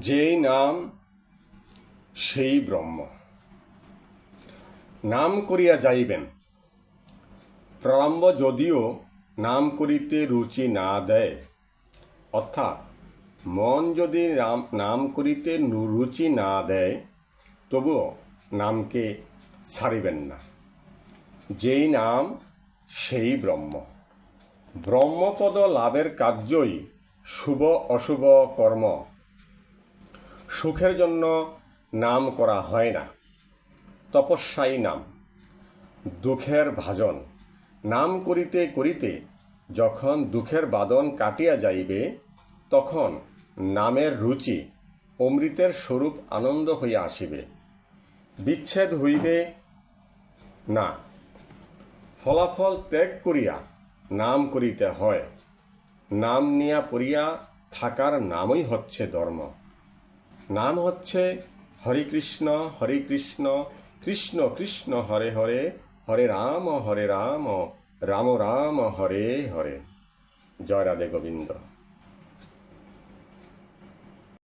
যেই নাম সেই ব্রহ্ম। নাম করিয়া যাইবেন। প্রারম্ভ যদিও নাম করিতে রুচি না দেয়, অর্থাৎ মন যদি নাম করিতে রুচি না দেয়, তবুও নামকে ছাড়িবেন না। যেই নাম সেই ব্রহ্ম। ব্রহ্মপদ লাভের কার্যই শুভ অশুভ কর্ম। সুখের জন্য নাম করা হয় না, তপস্যাই নাম। দুঃখের ভাজন। নাম করিতে করিতে যখন দুঃখের বাদন কাটিয়া যাইবে, তখন নামের রুচি অমৃতের স্বরূপ আনন্দ হইয়া আসিবে। বিচ্ছেদ হইবে না। ফলাফল ত্যাগ করিয়া নাম করিতে হয়। নাম নিয়া পড়িয়া থাকার নামই হচ্ছে ধর্ম। নাম হচ্ছে হরে কৃষ্ণ কৃষ্ণ কৃষ্ণ হরে হরে, হরে রাম রাম রাম হরে হরে। জয় রাধে গোবিন্দ।